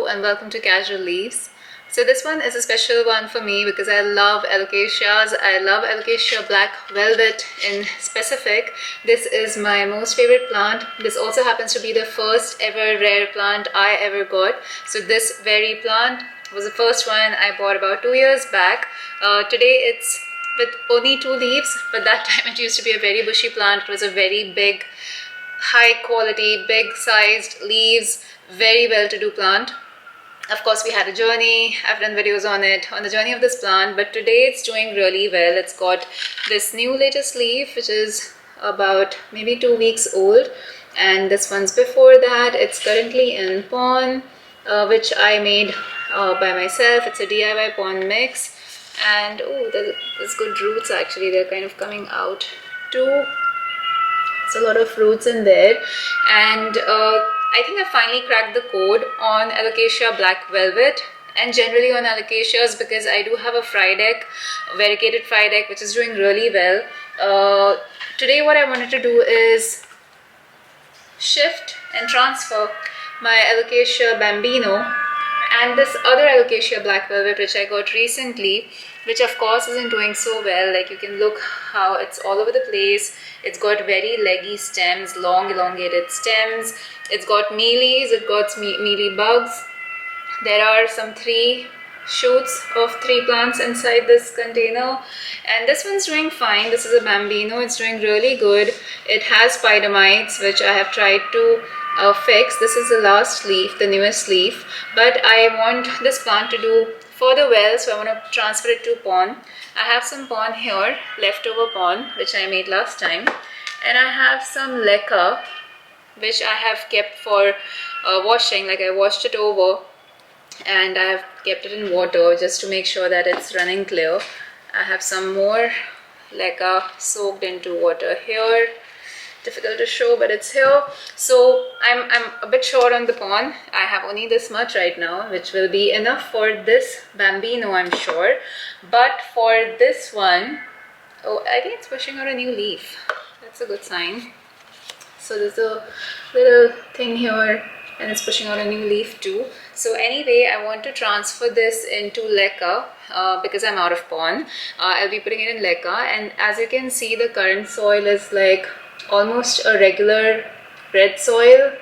Hello and welcome to Casual Leaves. So this one is a special one for me because I love Alocasias. I love Alocasia Black Velvet in specific. This is my most favorite plant. This also happens to be the first ever rare plant I ever got. So this very plant was the first one I bought about 2 years back. Today it's with only 2 leaves, but that time it used to be a very bushy plant. It was a very big, high quality, big sized leaves, very well to do plant. Of course, we had a journey. I've done videos on it, on the journey of this plant, but today it's doing really well. It's got this new latest leaf which is about maybe 2 weeks old, and this one's before that. It's currently in PON, which I made by myself. It's a DIY PON mix, and oh, there's good roots actually. They're kind of coming out too. It's a lot of roots in there, and I think I finally cracked the code on Alocasia Black Velvet and generally on Alocasias, because I do have a fry deck, a variegated fry deck, which is doing really well. Today what I wanted to do is shift and transfer my Alocasia Bambino and this other Alocasia Black Velvet which I got recently, which of course isn't doing so well. Like, you can look how it's all over the place. It's got very leggy stems, long elongated stems. It's got mealies, it got mealy bugs. There are some 3 shoots of 3 plants inside this container, and this one's doing fine. This is a Bambino. It's doing really good. It has spider mites, which I have tried to fix. This is the last leaf, the newest leaf, but I want this plant to do further well, so I want to transfer it to PON. I have some PON here, leftover PON, which I made last time, and I have some LECA, which I have kept for washing. Like, I washed it over and I have kept it in water just to make sure that it's running clear. I have some more LECA soaked into water here. Difficult to show, but it's here. So I'm a bit short on the PON. I have only this much right now, which will be enough for this Bambino, I'm sure. But for this one, oh, I think it's pushing out a new leaf. That's a good sign. So there's a little thing here and it's pushing out a new leaf too. So anyway, I want to transfer this into LECA because I'm out of PON. I'll be putting it in LECA, and as you can see, the current soil is like almost a regular red soil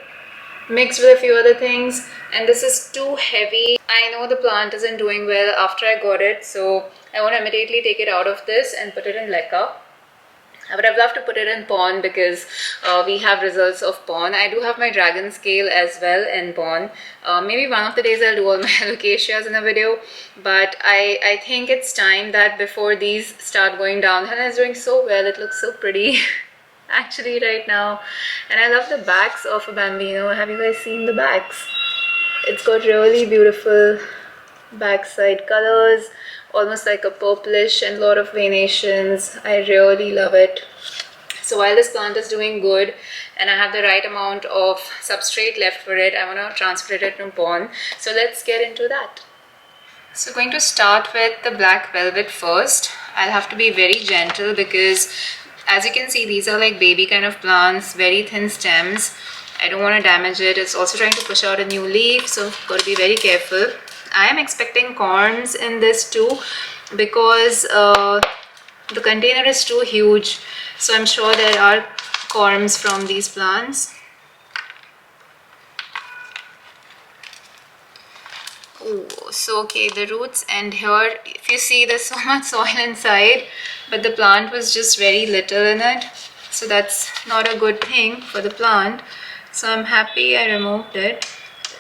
mixed with a few other things, and this is too heavy. I know the plant isn't doing well after I got it, so I want to immediately take it out of this and put it in LECA. I would have loved to put it in PON because we have results of PON. I do have my dragon scale as well in PON. Maybe one of the days I'll do all my Alocasias in a video, but I think it's time that before these start going down. And it's doing so well, it looks so pretty actually right now. And I love the backs of a Bambino. Have you guys seen the backs? It's got really beautiful backside colors, almost like a purplish, and a lot of venations. I really love it. So while this plant is doing good and I have the right amount of substrate left for it, I want to transfer it into PON. So let's get into that. So going to start with the Black Velvet first. I'll have to be very gentle because, as you can see, these are like baby kind of plants, very thin stems. I don't want to damage it. It's also trying to push out a new leaf, so got to be very careful. I am expecting corms in this too because the container is too huge, so I'm sure there are corms from these plants. Oh, so okay, the roots end here. If you see, there's so much soil inside, but the plant was just very little in it, so that's not a good thing for the plant. So I'm happy I removed it.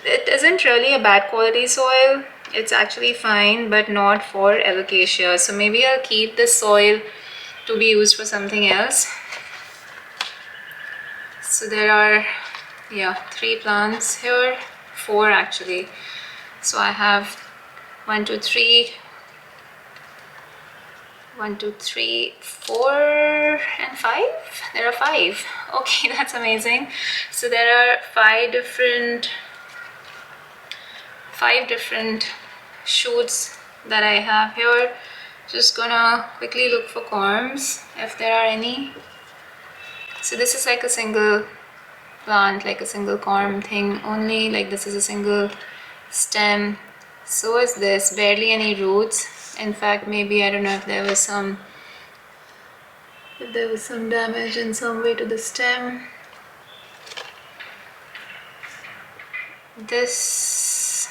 It isn't really a bad quality soil. It's actually fine, but not for Alocasia. So maybe I'll keep this soil to be used for something else. So there are, yeah, 3 plants here, 4 actually. So I have 1, 2, 3, 1, 2, 3, 4 and 5. There are 5. Okay, that's amazing. So there are 5 different shoots that I have here. Just gonna quickly look for corms if there are any. So this is like a single plant, like a single corm thing only. Like, this is a single stem. So is this, barely any roots. In fact, maybe, I don't know if there was some damage in some way to the stem. This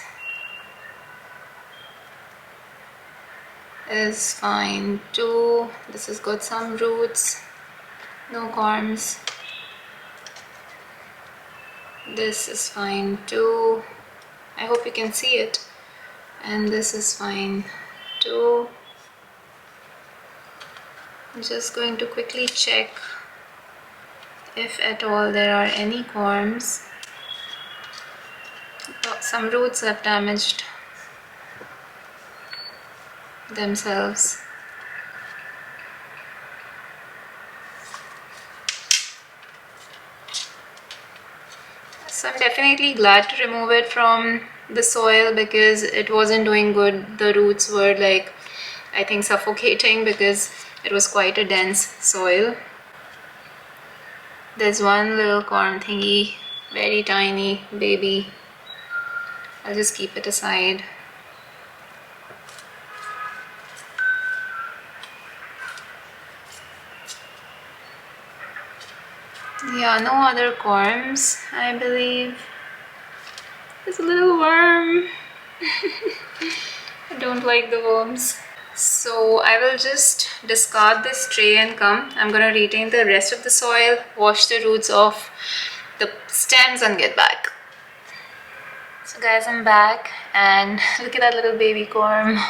is fine too. This has got some roots, no corms. This is fine too. I hope you can see it. And this is fine too. I'm just going to quickly check if at all there are any corms. Oh, some roots have damaged themselves. So I'm definitely glad to remove it from the soil because it wasn't doing good. The roots were like, I think, suffocating because it was quite a dense soil. There's one little corm thingy, very tiny baby. I'll just keep it aside. Yeah, no other corms, I believe. There's a little worm. I don't like the worms. So I will just discard this tray and come. I'm gonna retain the rest of the soil, wash the roots off the stems and get back. So guys, I'm back and look at that little baby corm.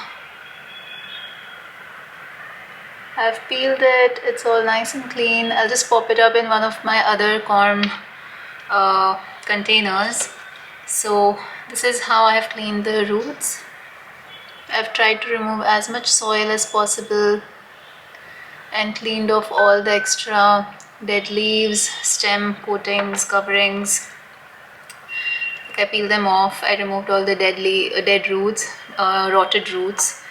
I've peeled it, it's all nice and clean. I'll just pop it up in one of my other corm containers. So this is how I have cleaned the roots. I've tried to remove as much soil as possible and cleaned off all the extra dead leaves, stem coatings, coverings. I peeled them off. I removed all the dead roots, rotted roots.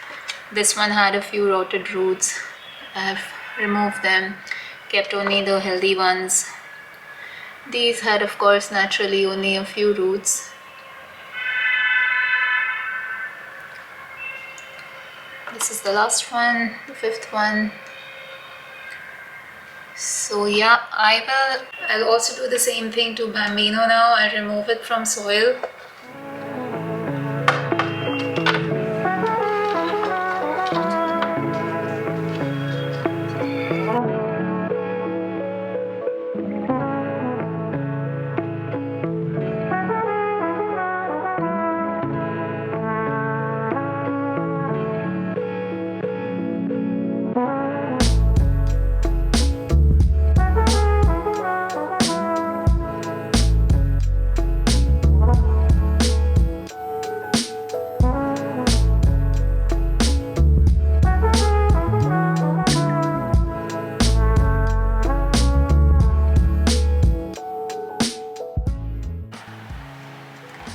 This one had a few rotted roots. I've removed them, kept only the healthy ones. These had, of course, naturally only a few roots. This is the last one, the fifth one. So yeah, I'll also do the same thing to Bambino now. I'll remove it from soil.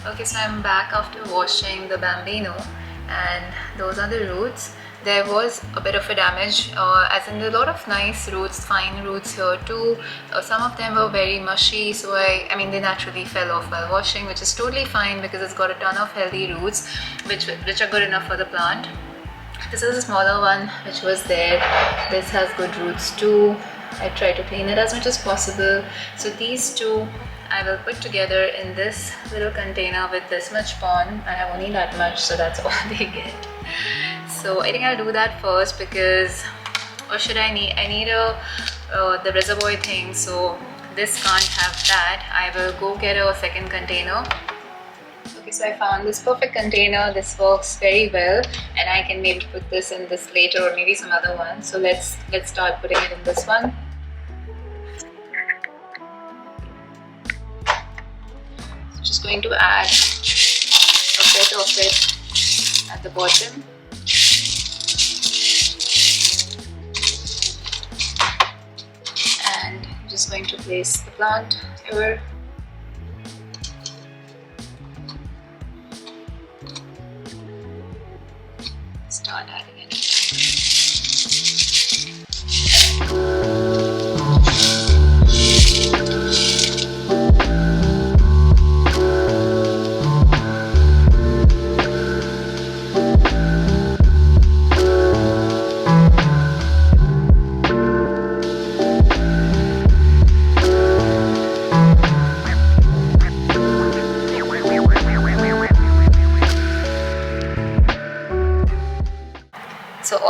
Okay, so I'm back after washing the Bambino, and those are the roots. There was a bit of a damage, as in a lot of nice roots, fine roots here too. Some of them were very mushy, so I mean they naturally fell off while washing, which is totally fine because it's got a ton of healthy roots which are good enough for the plant. This is a smaller one which was there. This has good roots too. I try to clean it as much as possible. So these two I will put together in this little container with this much pon. I have only that much, so that's all they get. So I think I'll do that first because, or should I need the reservoir thing, so this can't have that. I will go get a second container. Okay, so I found this perfect container. This works very well, and I can maybe put this in this later or maybe some other one. So let's start putting it in this one. Just going to add a bit of it at the bottom. And I'm just going to place the plant here. Start adding it.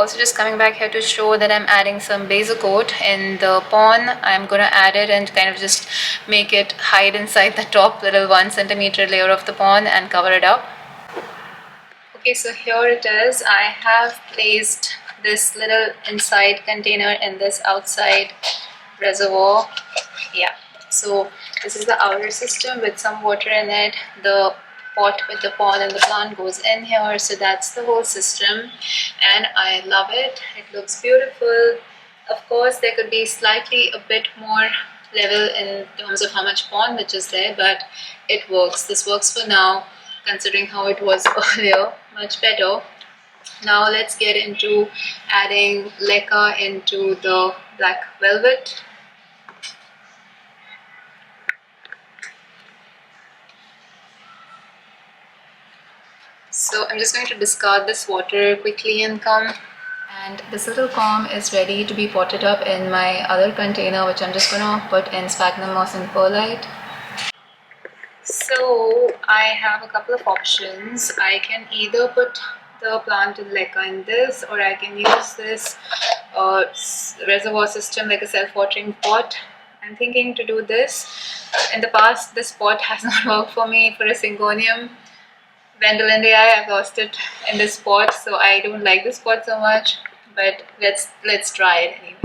also just coming back here to show that I'm adding some base coat in the pon. I'm gonna add it and kind of just make it hide inside the top little 1 centimeter layer of the pon and cover it up. Okay, so here it is. I have placed this little inside container in this outside reservoir. Yeah, so this is the outer system with some water in it. The pot with the pon and the plant goes in here, so that's the whole system, and I love it. It looks beautiful. Of course, there could be slightly a bit more level in terms of how much pon which is there, but it works. This works for now, considering how it was earlier. Much better. Now let's get into adding LECA into the black velvet. So I'm just going to discard this water quickly and come. And this little comb is ready to be potted up in my other container, which I'm just gonna put in sphagnum moss and perlite. So I have a couple of options. I can either put the plant in LECA in this, or I can use this reservoir system like a self-watering pot. I'm thinking to do this. In the past, this pot has not worked for me for a syngonium. Vendolindii, I've lost it in this pot, so I don't like this pot so much. But let's try it anyway.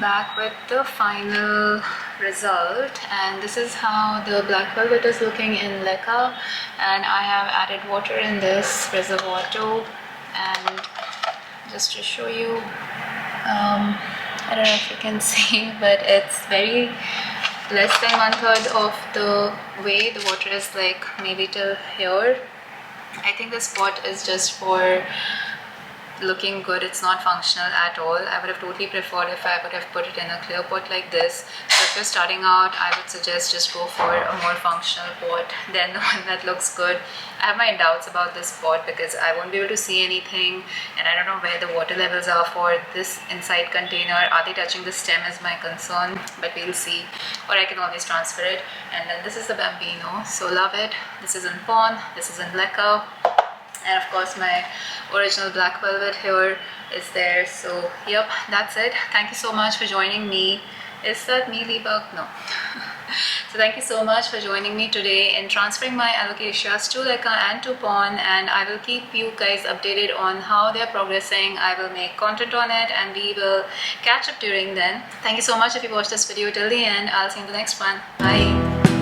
Back with the final result, and this is how the black velvet is looking in LECA, and I have added water in this reservoir too. And just to show you, I don't know if you can see, but it's very less than 1/3 of the way. The water is like maybe till here. I think this pot is just for looking good. It's not functional at all. I would have totally preferred if I would have put it in a clear pot like this. So if you're starting out, I would suggest just go for a more functional pot than the one that looks good. I have my doubts about this pot because I won't be able to see anything, and I don't know where the water levels are for this inside container. Are they touching the stem is my concern, but we'll see. Or I can always transfer it. And then this is the Bambino, so love it. This is in pon, this is in LECA. And of course my original black velvet here is there. So yep, that's it. Thank you so much for joining me. Is that mealybug? No. So thank you so much for joining me today in transferring my Alocasias to LECA and to pon, and I will keep you guys updated on how they're progressing. I will make content on it and we will catch up during then. Thank you so much if you watched this video till the end. I'll see you in the next one. Bye.